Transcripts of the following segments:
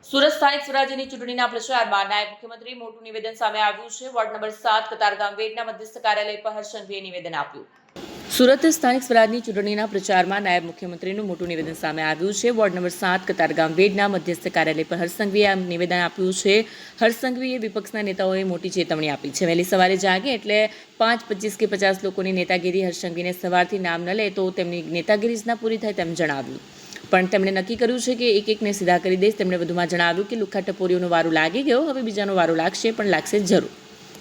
સુરત સ્થાનિક સ્વરાજ્યની ચૂંટણીના પ્રચારમાં નાયબ મુખ્યમંત્રી મોટું નિવેદન સામે આવ્યું છે। વોર્ડ નંબર 7 કતારગામ વેડના મધ્યસ્થ કાર્યાલય પર હર્ષ સંઘવીએ નિવેદન આપ્યું। સુરત સ્થાનિક સ્વરાજ્યની ચૂંટણીના પ્રચારમાં નાયબ મુખ્યમંત્રીનું મોટું નિવેદન સામે આવ્યું છે। વોર્ડ નંબર 7 કતારગામ વેડના મધ્યસ્થ કાર્યાલય પર હર્ષ સંઘવીએ આ નિવેદન આપ્યું છે। હર્ષ સંઘવીએ વિપક્ષના નેતાઓએ મોટી ચેતવણી આપી છે। વહેલી સવારે જાગે એટલે 5, 25 કે 50 લોકોની નેતાગીરી હર્ષ સંઘવીને સવારથી નામ ન લે તો તેમની નેતાગીરી જ ના પૂરી થાય તેમ જણાવ્યું। પણ તેમણે નક્કી કર્યું છે કે એક-એકને સીધા કરી દઈશ। તેમણે વધુમાં જણાવ્યું કે લુખ્ખા ટપોરીઓનો વારો લાગી ગયો, હવે બીજાનો વારો લાગશે, પણ લાગશે જરૂર।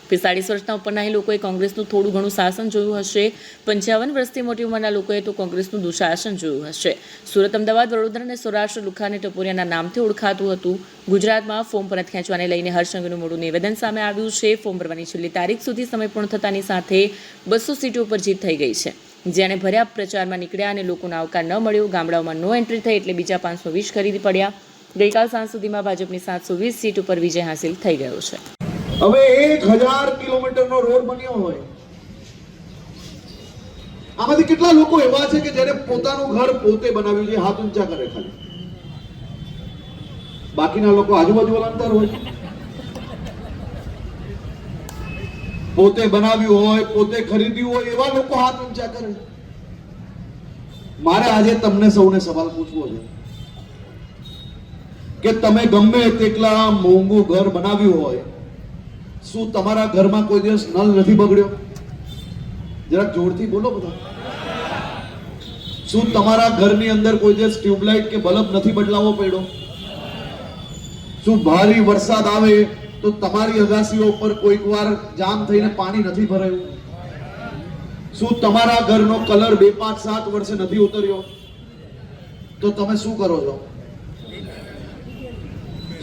45 વર્ષના ઉપરના લોકોએ કોંગ્રેસનું થોડું ઘણું શાસન જોયું હશે, 55 વર્ષથી મોટી ઉંમરના લોકોએ તો કોંગ્રેસનું દુશાસન જોયું હશે। સુરત, અમદાવાદ, વડોદરા અને સૌરાષ્ટ્ર લુખ્ખા અને ટપોરિયાના નામથી ઓળખાતું હતું। ગુજરાતમાં ફોર્મ પરત ખેંચવાને લઈને હર્ષ સંઘવીનું મોટું નિવેદન સામે આવ્યું છે। ફોર્મ ભરવાની છેલ્લી તારીખ સુધી સમય પૂર્ણ થતાની સાથે 200 સીટો પર જીત થઈ ગઈ છે। જેણે ભર્યા પ્રચારમાં નીકળ્યા અને લોકોનો આવકાર ન મળ્યો। ગામડાઓમાં નો એન્ટ્રી થઈ એટલે બીજા 520 ખરીદી પડ્યા। ગઈકાલ સાંજ સુધીમાં ભાજપની 720 સીટ ઉપર વિજય હાંસિલ થઈ ગયો છે। હવે 1000 કિલોમીટરનો રોડ બન્યો હોય, આમાંથી કેટલા લોકો એવા છે કે જેને પોતાનું ઘર પોતે બનાવ્યું છે? હાથ ઊંચા કરે ખાલી। બાકીના લોકો આજુબાજુ વાળા અંતર હોય, પોતે બનાવ્યું હોય, પોતે ખરીદ્યું હોય, એવા લોકો હાથ ઊંચા કરે। મારે આજે તમને સૌને સવાલ પૂછવો છે કે તમે ગમે તેટલા મોંઘું ઘર બનાવ્યું હોય, શું તમારા ઘરમાં કોઈ દિવસ નળ નથી બગડ્યો? જરાક જોરથી બોલો બધા। શું તમારા ઘરની અંદર કોઈ દિવસ ટ્યુબલાઇટ કે બલ્બ નથી બદલાવવો પડ્યો? શું ભારે વરસાદ આવે તો તમારી અગાસીઓ ઉપર કોઈક વાર જામ થઈને પાણી નથી ભરાયું? શું તમારા ઘરનો કલર 2, 5, 7 વર્ષે નથી ઉતર્યો? તો તમે શું કરો છો?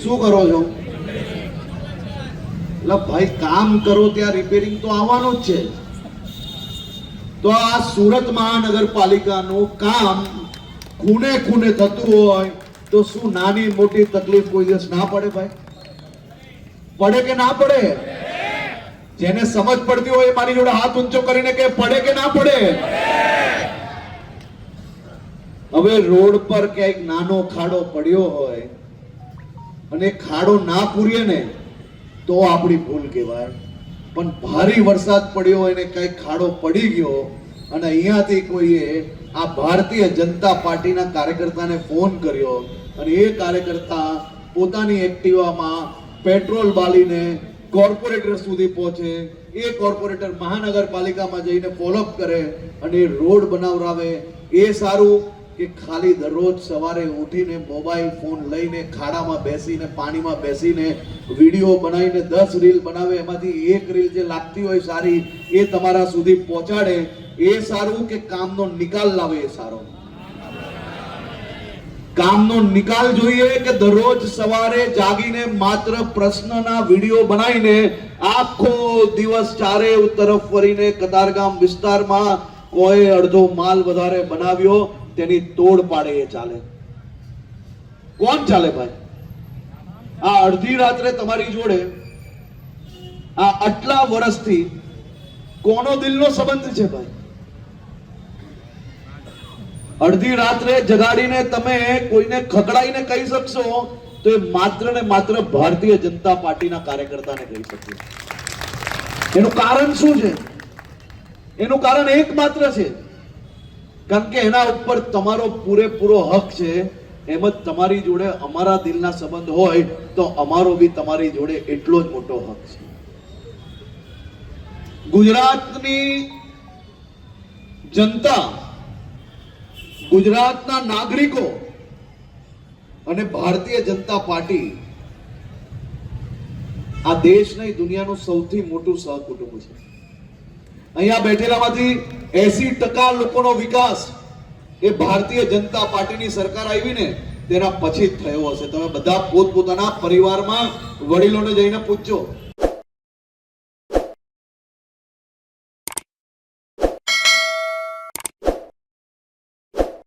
શું કરો છો? એટલે ભાઈ, કામ કરો ત્યાં રિપેરિંગ તો આવવાનું જ છે। તો આ સુરત મહાનગરપાલિકાનું કામ ખૂણે ખૂણે થતું હોય તો શું નાની મોટી તકલીફ કોઈ દિવસ ના પડે? ભાઈ, પડે કે ના પડે? જેને સમજ પડતી હોય મારી જોડે હાથ ઊંચો કરીને કે પડે કે ના પડે? હવે રોડ પર ક્યાંક નાનો ખાડો પડ્યો હોય અને ખાડો ના પૂરીએ ને તો આપણી ભૂલ કહેવાય, પણ ભારે વરસાદ પડ્યો હોય ને કઈ ખાડો પડી ગયો અને અહીંયાથી કોઈએ આ ભારતીય જનતા પાર્ટીના કાર્યકર્તાને ફોન કર્યો અને એ કાર્યકર્તા પોતાની એક્ટિવામાં પેટ્રોલ બાલીને કોર્પોરેટર સુધી પહોંચે, એ કોર્પોરેટર મહાનગરપાલિકામાં જઈને ફોલોઅપ કરે અને એ રોડ બનાવરાવે, એ સારું કે ખાલી દરરોજ સવારે ઉઠીને મોબાઈલ ફોન લઈને ખાડામાં બેસીને પાણીમાં બેસીને વિડીયો બનાવીને 10 રીલ બનાવે, એમાંથી એક રીલ જે લાગતી હોય સારી એ તમારા સુધી પહોંચાડે, એ સારું કે કામનો નિકાલ લાવે? એ સારો કામનો નિકાલ જોઈએ કે દરરોજ સવારે જાગીને માત્ર પ્રશ્નના વિડીયો બનાવીને આખો દિવસ ચારે તરફ ફરીને કતારગામ વિસ્તારમાં કોઈ અડધો માલ વધારે બનાવ્યો તેની તોડ પાડે? એ ચાલે? કોણ ચાલે ભાઈ? આ અડધી રાત્રે તમારી જોડે આ આટલા વર્ષથી કોનો દિલનો સંબંધ છે ભાઈ? અડધી રાત્રે જગાડીને તમે કોઈને ખકડાઈને કહી શકશો તો એ માત્ર ને માત્ર ભારતીય જનતા પાર્ટીના કાર્યકર્તાને કહી શકશો। એનું કારણ શું છે? એનું કારણ એકમાત્ર છે, કારણ કે એના ઉપર તમારો પૂરેપૂરો હક છે। એમ જ તમારી જોડે અમારા દિલના સંબંધ હોય તો અમારો બી તમારી જોડે એટલો જ મોટો હક છે। ગુજરાતની જનતા, ગુજરાતના નાગરિકો અને ભારતીય જનતા પાર્ટી આ દેશ નહીં દુનિયાનું સૌથી મોટું સહકુટુંબ છે। અહીંયા બેઠેલામાંથી 80% લોકોનો વિકાસ એ ભારતીય જનતા પાર્ટીની સરકાર આવી ને તેના પછી જ થયો હશે। તમે બધા પોતપોતાના પરિવારમાં વડીલોને જઈને પૂછજો,